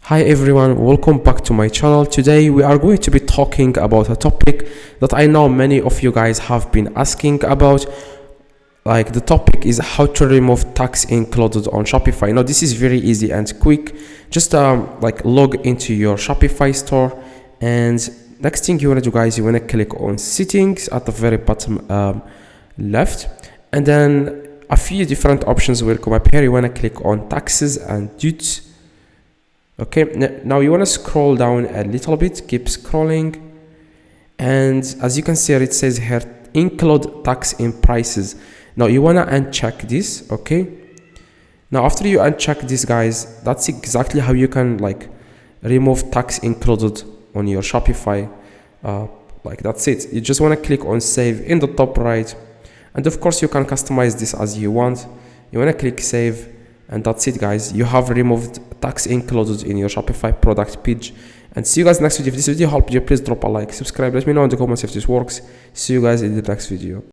Hi everyone, welcome back to my channel. Today we are going to be talking about a topic that I know many of you guys have been asking about. Like, the topic is how to remove tax included on Shopify. Now this is very easy and quick. Just log into your Shopify store, and next thing you want to do, guys, you want to click on settings at the very bottom left, and then a few different options will come up here. You want to click on taxes and duties. Okay, now you want to scroll down a little bit, keep scrolling, and as you can see here, it says here include tax in prices. Now you want to uncheck this. Okay, now after you uncheck this, guys, that's exactly how you can remove tax included on your Shopify. That's it. You just want to click on save in the top right, and of course you can customize this as you want. You want to click save, and that's it, guys. You have removed tax included in your Shopify product page. And see you guys next video. If this video helped you, please drop a like, subscribe, let me know in the comments if this works. See you guys in the next video.